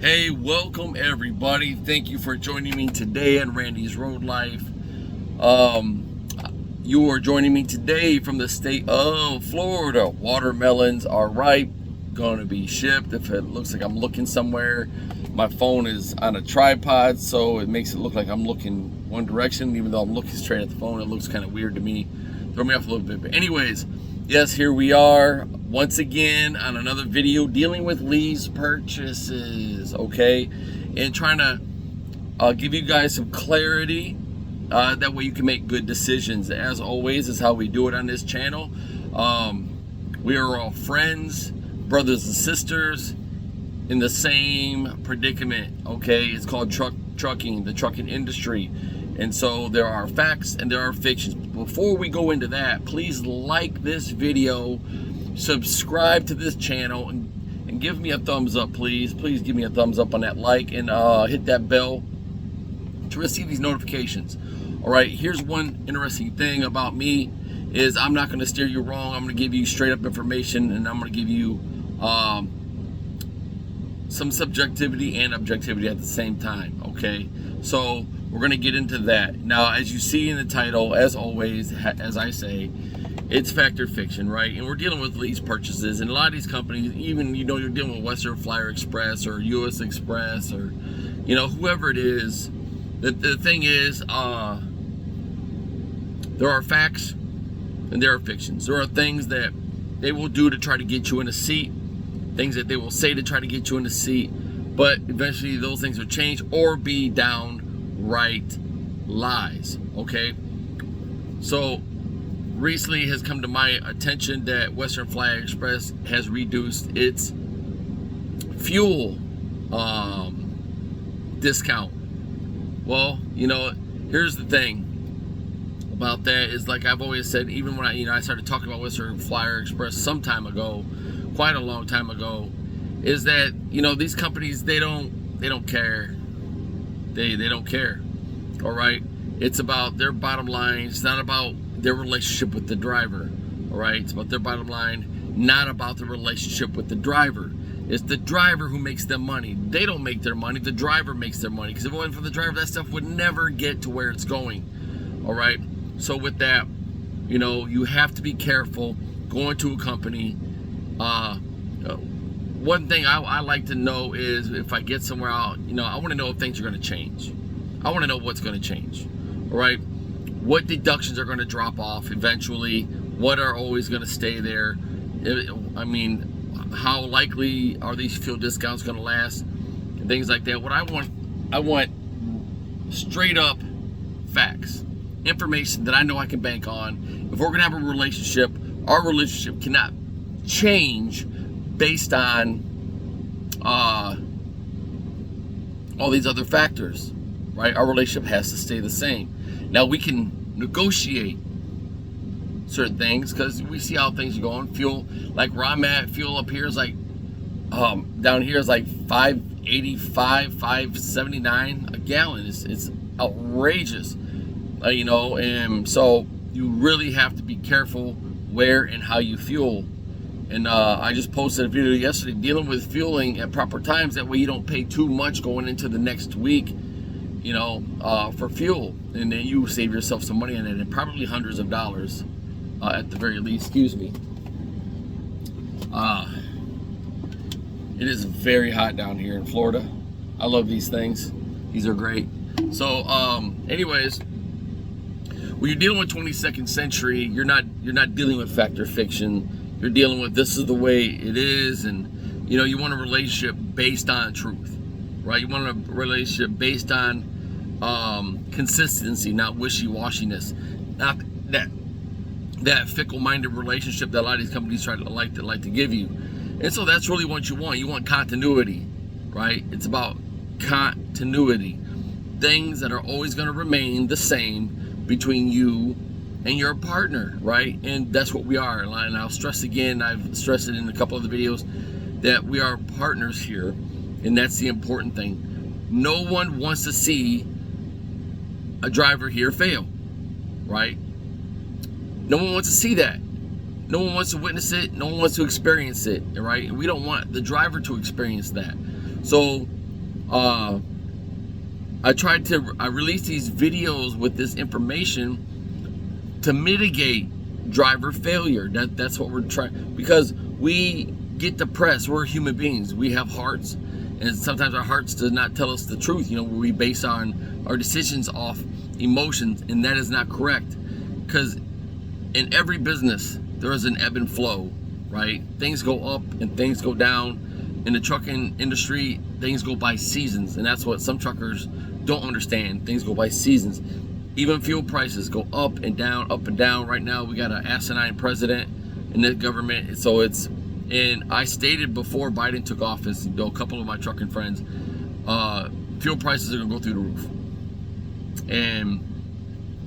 Hey, welcome everybody. Thank you for joining me today on Randy's Road Life. You are joining me today from the state of Florida. Watermelons are ripe, going to be shipped. If it looks like I'm looking somewhere, my phone is on a tripod, so it makes it look like I'm looking one direction. Even though I'm looking straight at the phone, it looks kind of weird to me. Throw me off a little bit. But anyways, yes, here we are once again on another video dealing with lease purchases, okay? And trying to give you guys some clarity. That way you can make good decisions. As always, is how we do it on this channel. We are all friends, brothers and sisters in the same predicament, okay? It's called trucking, the trucking industry. And so there are facts and there are fictions. Before we go into that, please like this video, subscribe to this channel, and give me a thumbs up, please. Please give me a thumbs up on that like, and hit that bell to receive these notifications. All right, here's one interesting thing about me is I'm not going to steer you wrong. I'm going to give you straight up information, and I'm going to give you some subjectivity and objectivity at the same time, okay? So we're going to get into that. Now, as you see in the title, as always, as I say, it's fact or fiction, right? And we're dealing with lease purchases, and a lot of these companies, even, you know, you're dealing with Western Flyer Express or US Express or, you know, whoever it is. The thing is, there are facts and there are fictions. There are things that they will do to try to get you in a seat, things that they will say to try to get you in a seat, but eventually those things will change or be downright lies, okay? So recently it has come to my attention that Western Flyer Express has reduced its fuel discount. Well, you know, here's the thing about that is, like I've always said, even when I started talking about Western Flyer Express some time ago, quite a long time ago, is that, you know, these companies, they don't care. They don't care. All right, it's about their bottom line. It's not about their relationship with the driver. All right, it's about their bottom line, not about the relationship with the driver. It's the driver who makes them money. They don't make their money. The driver makes their money. Because if it wasn't for the driver, that stuff would never get to where it's going. All right. So with that, you know, you have to be careful going to a company. One thing I like to know is if I get somewhere out, you know, I want to know if things are going to change. I want to know what's going to change. All right. What deductions are going to drop off eventually? What are always going to stay there? I mean, how likely are these fuel discounts going to last? And things like that. What I want straight up facts, information that I know I can bank on. If we're going to have a relationship, our relationship cannot change based on all these other factors, right? Our relationship has to stay the same. Now, we can negotiate certain things because we see how things are going. Fuel, like where I'm at, fuel up here is like, down here is like $5.85, $5.79 a gallon. It's outrageous, you know, and so you really have to be careful where and how you fuel. And I just posted a video yesterday dealing with fueling at proper times. That way you don't pay too much going into the next week, you know, for fuel. And then you save yourself some money on it, and probably hundreds of dollars at the very least. Excuse me. It is very hot down here in Florida. I love these things. These are great. So anyways, when you're dealing with 22nd century, you're not dealing with fact or fiction. You're dealing with this is the way it is, and you know, you want a relationship based on truth, right? You want a relationship based on consistency, not wishy-washiness, not that fickle-minded relationship that a lot of these companies like to give you. And so that's really what you want. You want continuity, right? It's about continuity, things that are always going to remain the same between you and your partner, right? And that's what we are. And I'll stress again, I've stressed it in a couple of the videos, that we are partners here, and that's the important thing. No one wants to see a driver here fail, right? No one wants to see that. No one wants to witness it. No one wants to experience it, right? And we don't want the driver to experience that. So I release these videos with this information to mitigate driver failure. That's what we're trying, because we get depressed. We're human beings. We have hearts, and sometimes our hearts do not tell us the truth. We base on our decisions off emotions, and that is not correct. Because in every business there is an ebb and flow, right? Things go up and things go down. In the trucking industry, things go by seasons, and that's what some truckers don't understand. Things go by seasons. Even fuel prices go up and down, up and down. Right now we got an asinine president in the government, and I stated before Biden took office, a couple of my trucking friends, fuel prices are gonna go through the roof, and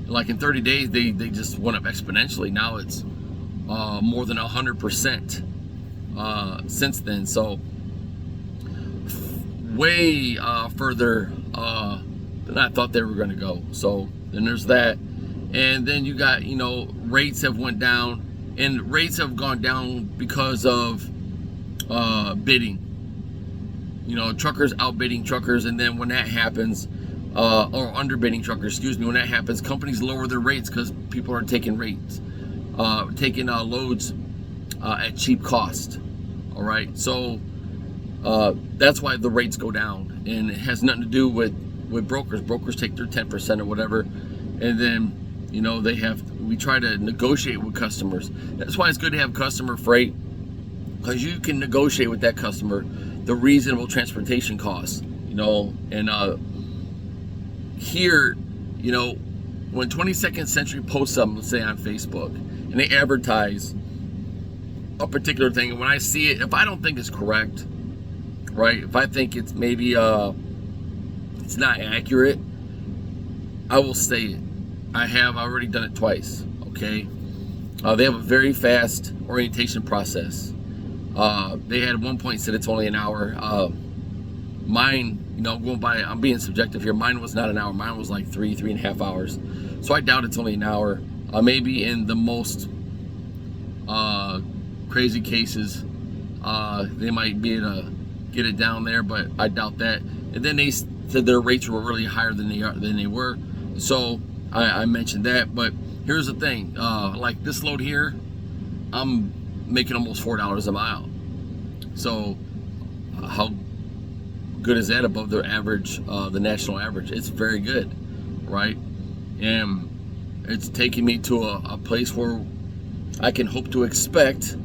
like in 30 days they just went up exponentially. Now it's more than 100% since then. So way further than I thought they were going to go. So then there's that, and then you got rates have went down, and rates have gone down because of bidding. Truckers outbidding truckers, and then when that happens, or underbidding truckers, excuse me, when that happens, companies lower their rates because people are taking loads at cheap cost. All right, so that's why the rates go down, and it has nothing to do with brokers. Brokers take their 10% or whatever, and then we try to negotiate with customers. That's why it's good to have customer freight, because you can negotiate with that customer the reasonable transportation costs. And here, when 22nd Century posts something, let's say on Facebook, and they advertise a particular thing, and when I see it, if I don't think it's correct, right, if I think it's maybe it's not accurate, I will say it. I have already done it twice. Okay, they have a very fast orientation process. They had at one point said it's only an hour. Mine, going by, I'm being subjective here, mine was not an hour. Mine was like 3.5 hours. So I doubt it's only an hour. Maybe in the most crazy cases, they might be able to get it down there, but I doubt that. And then they said their rates were really higher than they were. So I mentioned that. But here's the thing, like this load here, I'm making almost $4 a mile. So how good is that above the average, the national average? It's very good, right? And it's taking me to a place where I can hope to expect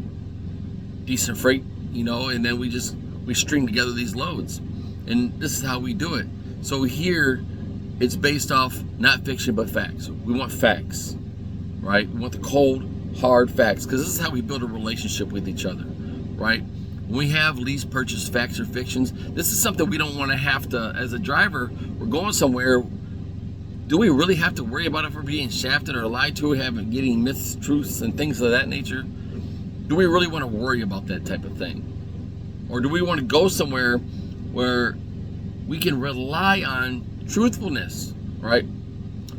decent freight, and then we string together these loads, and this is how we do it. So here it's based off not fiction but facts. We want facts, right? We want the cold hard facts, because this is how we build a relationship with each other, right? When we have lease purchase facts or fictions, this is something we don't want to have to, as a driver, we're going somewhere, do we really have to worry about if we're being shafted or lied to, getting myths, truths, and things of that nature? Do we really want to worry about that type of thing? Or do we want to go somewhere where we can rely on truthfulness, right?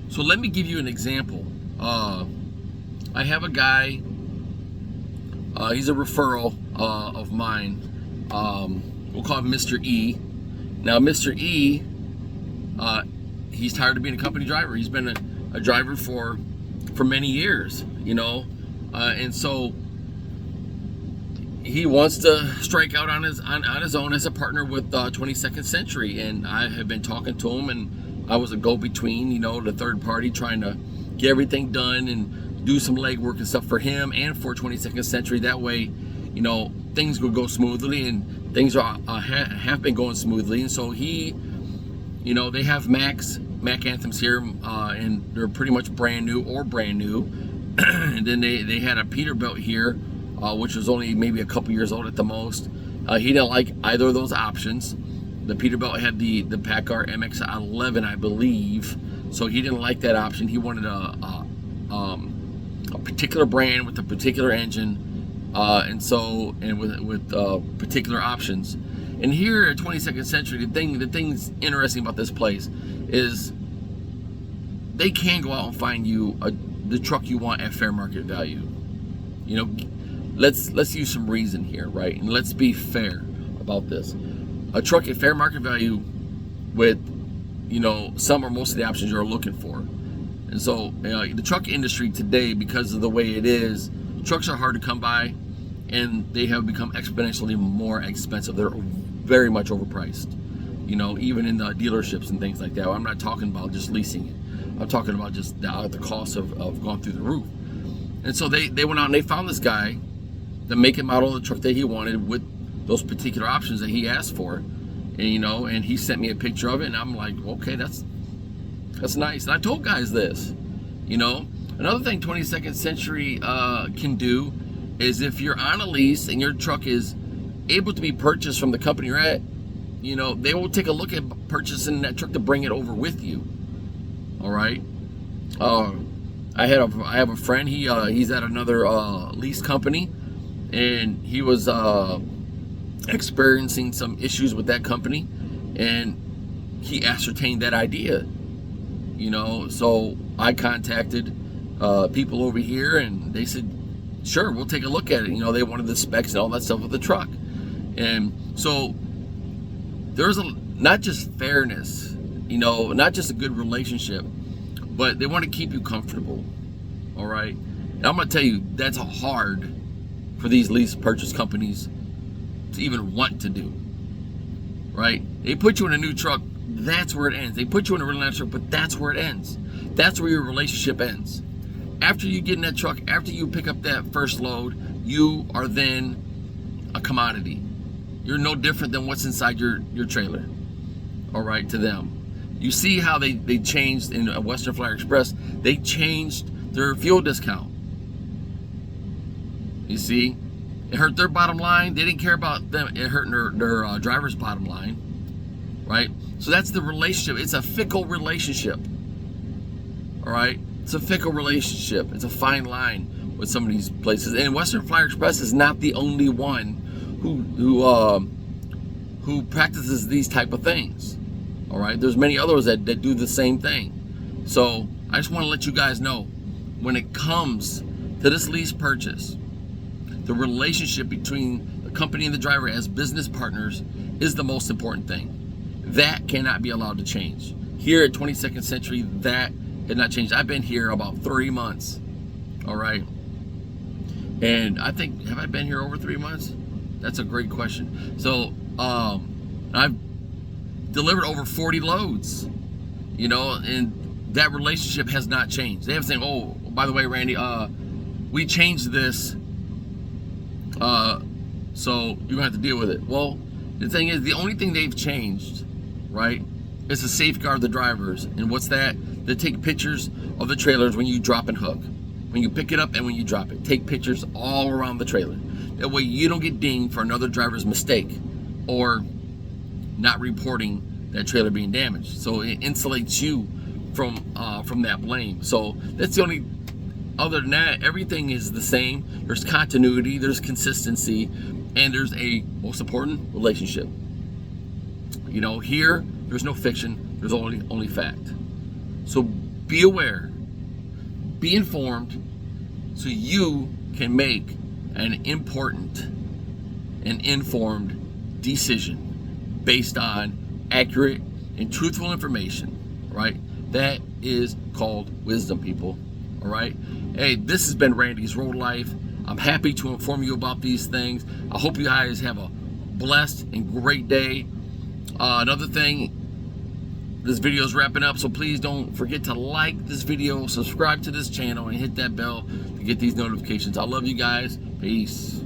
So let me give you an example. I have a guy, he's a referral of mine. We'll call him Mr. E. Now, Mr. E, he's tired of being a company driver. He's been a driver for many years, and so he wants to strike out on his own as a partner with 22nd Century. And I have been talking to him, and I was a go-between, the third party, trying to get everything done and do some legwork and stuff for him and for 22nd Century. That way, things would go smoothly, and things have been going smoothly. And so he, they have Mac Anthems here, and they're pretty much brand new. And then they had a Peterbilt here, which was only maybe a couple years old at the most. He didn't like either of those options. The Peterbilt had the PACCAR MX-11, I believe, so he didn't like that option. He wanted a particular brand with a particular engine, and with particular options. And here at 22nd Century, the thing's interesting about this place is they can go out and find you the truck you want at fair market value. Let's use some reason here, right? And let's be fair about this. A truck at fair market value with, some or most of the options you're looking for. And so the truck industry today, because of the way it is, trucks are hard to come by, and they have become exponentially more expensive. They're very much overpriced, even in the dealerships and things like that. I'm not talking about just leasing it. I'm talking about just the costs of going through the roof. And so they went out and they found this guy, the make and model of the truck that he wanted with those particular options that he asked for. And he sent me a picture of it, and I'm like, okay, that's nice. And I told guys this, Another thing 22nd Century can do is, if you're on a lease and your truck is able to be purchased from the company you're at, they will take a look at purchasing that truck to bring it over with you. All right. I have a friend. He's at another lease company, and he was experiencing some issues with that company, and he ascertained that idea. So I contacted people over here, and they said, sure, we'll take a look at it. They wanted the specs and all that stuff of the truck. And so there's not just fairness, not just a good relationship, but they want to keep you comfortable. All right. And I'm going to tell you, that's hard for these lease purchase companies to even want to do. Right? They put you in a new truck, that's where it ends. They put you in a really nice truck, but that's where it ends. That's where your relationship ends. After you get in that truck, after you pick up that first load, you are then a commodity. You're no different than what's inside your trailer. All right, to them. You see how they changed in Western Flyer Express. They changed their fuel discount. You see, it hurt their bottom line. They didn't care about them. It hurt their driver's bottom line, right? So that's the relationship. It's a fickle relationship. All right, it's a fickle relationship. It's a fine line with some of these places. And Western Flyer Express is not the only one who practices these type of things. All right, there's many others that do the same thing. So I just want to let you guys know, when it comes to this lease purchase, the relationship between the company and the driver as business partners is the most important thing. That cannot be allowed to change. Here at 22nd Century, that had not changed. I've been here about 3 months. All right. And I think, have I been here over 3 months? That's a great question. So I've delivered over 40 loads, and that relationship has not changed. They have saying, oh, by the way, Randy, we changed this, so you're gonna have to deal with it. Well, the thing is, the only thing they've changed, right, is to safeguard the drivers. And what's that? They take pictures of the trailers when you drop and hook, when you pick it up and when you drop it. Take pictures all around the trailer. That way you don't get dinged for another driver's mistake or not reporting that trailer being damaged. So it insulates you from that blame. So that's the only. Other than that, everything is the same. There's continuity, there's consistency, and there's a most important relationship. Here there's no fiction. There's only fact. So be aware, be informed, so you can make an important and informed decision based on accurate and truthful information, right? That is called wisdom, people. All right. Hey, this has been Randy's Road Life. I'm happy to inform you about these things. I hope you guys have a blessed and great day. Another thing, this video is wrapping up, so please don't forget to like this video, subscribe to this channel, and hit that bell to get these notifications. I love you guys. Peace.